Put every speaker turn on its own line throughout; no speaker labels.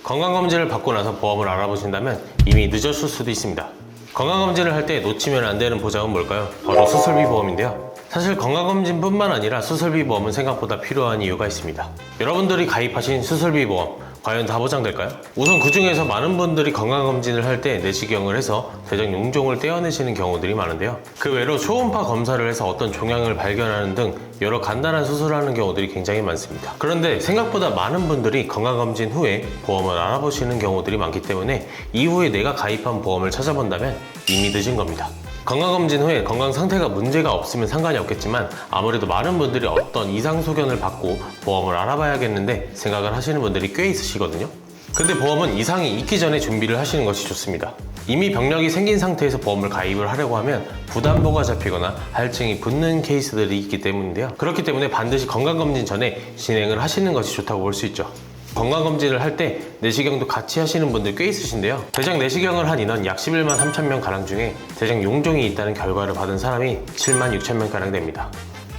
건강검진을 받고 나서 보험을 알아보신다면 이미 늦었을 수도 있습니다. 건강검진을 할 때 놓치면 안 되는 보장은 뭘까요? 바로 수술비 보험인데요. 사실 건강검진뿐만 아니라 수술비 보험은 생각보다 필요한 이유가 있습니다. 여러분들이 가입하신 수술비 보험 과연 다 보장될까요? 우선 그 중에서 많은 분들이 건강검진을 할 때 내시경을 해서 대장 용종을 떼어내시는 경우들이 많은데요. 그 외로 초음파 검사를 해서 어떤 종양을 발견하는 등 여러 간단한 수술을 하는 경우들이 굉장히 많습니다. 그런데 생각보다 많은 분들이 건강검진 후에 보험을 알아보시는 경우들이 많기 때문에 이후에 내가 가입한 보험을 찾아본다면 이미 늦은 겁니다. 건강검진 후에 건강 상태가 문제가 없으면 상관이 없겠지만 아무래도 많은 분들이 어떤 이상 소견을 받고 보험을 알아봐야겠는데 생각을 하시는 분들이 꽤 있으시거든요. 근데 보험은 이상이 있기 전에 준비를 하시는 것이 좋습니다. 이미 병력이 생긴 상태에서 보험을 가입을 하려고 하면 부담보가 잡히거나 할증이 붙는 케이스들이 있기 때문인데요. 그렇기 때문에 반드시 건강검진 전에 진행을 하시는 것이 좋다고 볼 수 있죠. 건강검진을 할 때 내시경도 같이 하시는 분들 꽤 있으신데요. 대장 내시경을 한 인원 약 11만 3천 명 가량 중에 대장 용종이 있다는 결과를 받은 사람이 7만 6천 명 가량 됩니다.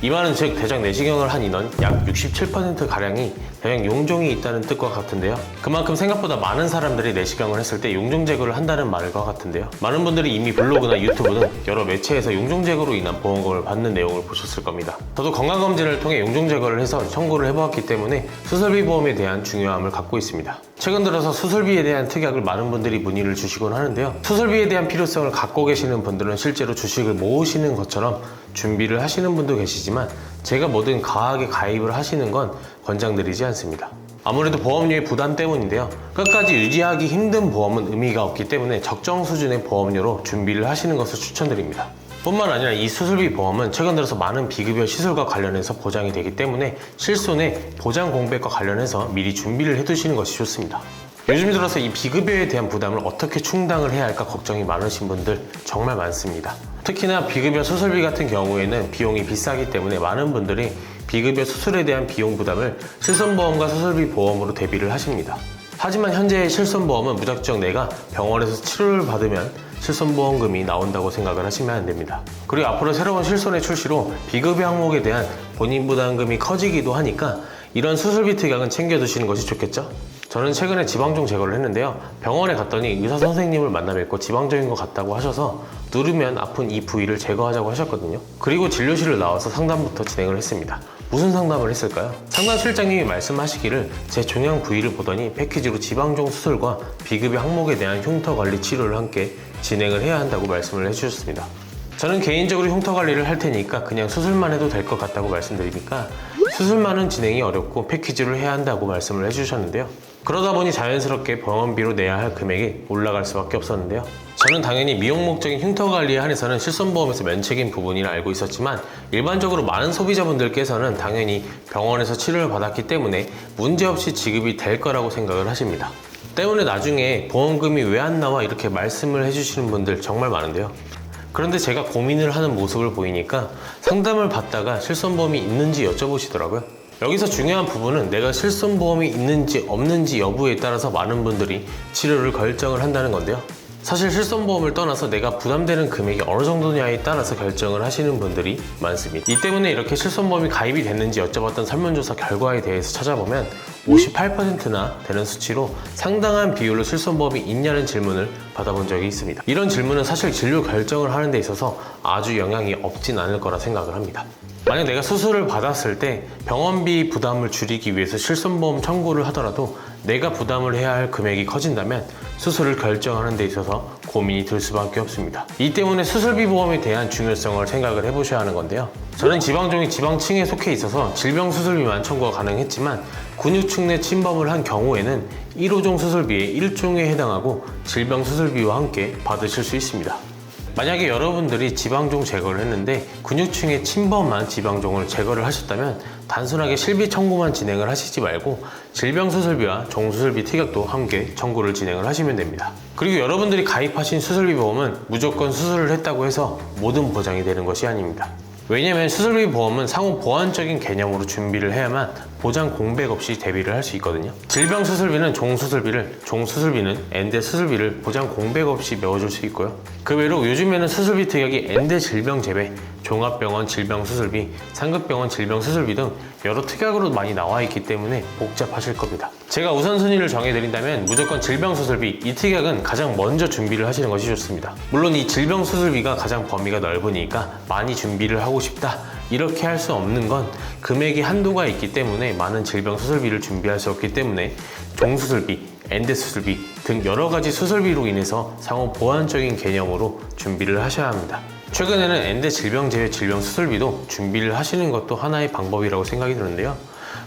이 말은 즉 대장 내시경을 한 인원 약 67% 가량이 대장 용종이 있다는 뜻과 같은데요. 그만큼 생각보다 많은 사람들이 내시경을 했을 때 용종 제거를 한다는 말과 같은데요. 많은 분들이 이미 블로그나 유튜브 등 여러 매체에서 용종 제거로 인한 보험금을 받는 내용을 보셨을 겁니다. 저도 건강검진을 통해 용종 제거를 해서 청구를 해보았기 때문에 수술비 보험에 대한 중요함을 갖고 있습니다. 최근 들어서 수술비에 대한 특약을 많은 분들이 문의를 주시곤 하는데요. 수술비에 대한 필요성을 갖고 계시는 분들은 실제로 주식을 모으시는 것처럼 준비를 하시는 분도 계시지만 제가 뭐든 과하게 가입을 하시는 건 권장드리지 않습니다. 아무래도 보험료의 부담 때문인데요. 끝까지 유지하기 힘든 보험은 의미가 없기 때문에 적정 수준의 보험료로 준비를 하시는 것을 추천드립니다. 뿐만 아니라 이 수술비 보험은 최근 들어서 많은 비급여 시술과 관련해서 보장이 되기 때문에 실손의 보장 공백과 관련해서 미리 준비를 해두시는 것이 좋습니다. 요즘 들어서 이 비급여에 대한 부담을 어떻게 충당을 해야 할까 걱정이 많으신 분들 정말 많습니다. 특히나 비급여 수술비 같은 경우에는 비용이 비싸기 때문에 많은 분들이 비급여 수술에 대한 비용 부담을 실손보험과 수술비 보험으로 대비를 하십니다. 하지만 현재의 실손보험은 무작정 내가 병원에서 치료를 받으면 실손보험금이 나온다고 생각을 하시면 안 됩니다. 그리고 앞으로 새로운 실손의 출시로 비급여 항목에 대한 본인 부담금이 커지기도 하니까 이런 수술비 특약은 챙겨두시는 것이 좋겠죠? 저는 최근에 지방종 제거를 했는데요. 병원에 갔더니 의사 선생님을 만나 뵙고 지방종인 것 같다고 하셔서 누르면 아픈 이 부위를 제거하자고 하셨거든요. 그리고 진료실을 나와서 상담부터 진행을 했습니다. 무슨 상담을 했을까요? 상담 실장님이 말씀하시기를 제 종양 부위를 보더니 패키지로 지방종 수술과 비급여 항목에 대한 흉터 관리 치료를 함께 진행을 해야 한다고 말씀을 해주셨습니다. 저는 개인적으로 흉터 관리를 할 테니까 그냥 수술만 해도 될 것 같다고 말씀드리니까 수술만은 진행이 어렵고 패키지를 해야 한다고 말씀을 해주셨는데요. 그러다 보니 자연스럽게 병원비로 내야 할 금액이 올라갈 수밖에 없었는데요. 저는 당연히 미용 목적인 흉터 관리에 한해서는 실손보험에서 면책인 부분이라 알고 있었지만 일반적으로 많은 소비자분들께서는 당연히 병원에서 치료를 받았기 때문에 문제없이 지급이 될 거라고 생각을 하십니다. 때문에 나중에 보험금이 왜 안 나와 이렇게 말씀을 해주시는 분들 정말 많은데요. 그런데 제가 고민을 하는 모습을 보이니까 상담을 받다가 실손보험이 있는지 여쭤보시더라고요. 여기서 중요한 부분은 내가 실손보험이 있는지 없는지 여부에 따라서 많은 분들이 치료를 결정을 한다는 건데요. 사실 실손보험을 떠나서 내가 부담되는 금액이 어느 정도냐에 따라서 결정을 하시는 분들이 많습니다. 이 때문에 이렇게 실손보험이 가입이 됐는지 여쭤봤던 설문조사 결과에 대해서 찾아보면 58%나 되는 수치로 상당한 비율로 실손보험이 있냐는 질문을 받아본 적이 있습니다. 이런 질문은 사실 진료 결정을 하는 데 있어서 아주 영향이 없진 않을 거라 생각을 합니다. 만약 내가 수술을 받았을 때 병원비 부담을 줄이기 위해서 실손보험 청구를 하더라도 내가 부담을 해야 할 금액이 커진다면 수술을 결정하는 데 있어서 고민이 들 수밖에 없습니다. 이 때문에 수술비 보험에 대한 중요성을 생각을 해보셔야 하는 건데요. 저는 지방종이 지방층에 속해 있어서 질병 수술비만 청구가 가능했지만 근육층 내 침범을 한 경우에는 1호종 수술비의 1종에 해당하고 질병 수술비와 함께 받으실 수 있습니다. 만약에 여러분들이 지방종 제거를 했는데 근육층에 침범한 지방종을 제거를 하셨다면 단순하게 실비 청구만 진행을 하시지 말고 질병 수술비와 종수술비 특약도 함께 청구를 진행을 하시면 됩니다. 그리고 여러분들이 가입하신 수술비 보험은 무조건 수술을 했다고 해서 모든 보장이 되는 것이 아닙니다. 왜냐하면 수술비 보험은 상호 보완적인 개념으로 준비를 해야만 보장 공백 없이 대비를 할 수 있거든요. 질병 수술비는 종수술비는 엔대 수술비를 보장 공백 없이 메워줄 수 있고요. 그 외로 요즘에는 수술비 특약이 엔대 질병 재배, 종합병원 질병 수술비, 상급병원 질병 수술비 등 여러 특약으로 많이 나와 있기 때문에 복잡하실 겁니다. 제가 우선순위를 정해드린다면 무조건 질병 수술비, 이 특약은 가장 먼저 준비를 하시는 것이 좋습니다. 물론 이 질병 수술비가 가장 범위가 넓으니까 많이 준비를 하고 싶다, 이렇게 할 수 없는 건 금액이 한도가 있기 때문에 많은 질병 수술비를 준비할 수 없기 때문에 종수술비, 엔대 수술비 등 여러 가지 수술비로 인해서 상호 보완적인 개념으로 준비를 하셔야 합니다. 최근에는 엔대 질병 제외 질병 수술비도 준비를 하시는 것도 하나의 방법이라고 생각이 드는데요.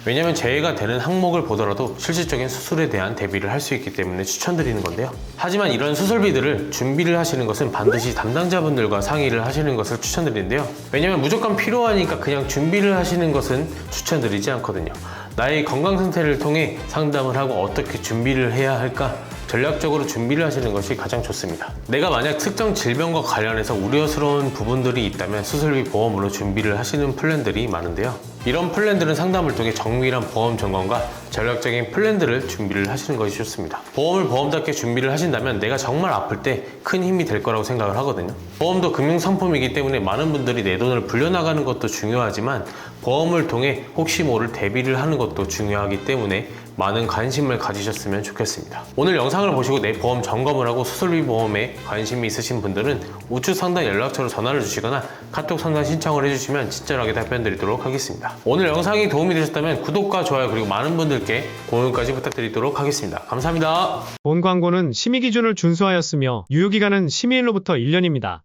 왜냐면 재해가 되는 항목을 보더라도 실질적인 수술에 대한 대비를 할 수 있기 때문에 추천드리는 건데요. 하지만 이런 수술비들을 준비를 하시는 것은 반드시 담당자분들과 상의를 하시는 것을 추천드리는데요. 왜냐면 무조건 필요하니까 그냥 준비를 하시는 것은 추천드리지 않거든요. 나의 건강 상태를 통해 상담을 하고 어떻게 준비를 해야 할까, 전략적으로 준비를 하시는 것이 가장 좋습니다. 내가 만약 특정 질병과 관련해서 우려스러운 부분들이 있다면 수술비 보험으로 준비를 하시는 플랜들이 많은데요. 이런 플랜들은 상담을 통해 정밀한 보험 점검과 전략적인 플랜들을 준비를 하시는 것이 좋습니다. 보험을 보험답게 준비를 하신다면 내가 정말 아플 때 큰 힘이 될 거라고 생각을 하거든요. 보험도 금융상품이기 때문에 많은 분들이 내 돈을 불려나가는 것도 중요하지만 보험을 통해 혹시 모를 대비를 하는 것도 중요하기 때문에 많은 관심을 가지셨으면 좋겠습니다. 오늘 영상을 보시고 내 보험 점검을 하고 수술비 보험에 관심이 있으신 분들은 우측 상단 연락처로 전화를 주시거나 카톡 상담 신청을 해주시면 친절하게 답변 드리도록 하겠습니다. 오늘 영상이 도움이 되셨다면 구독과 좋아요 그리고 많은 분들께 공유까지 부탁드리도록 하겠습니다. 감사합니다.
본 광고는 심의 기준을 준수하였으며 유효기간은 심의일로부터 1년입니다.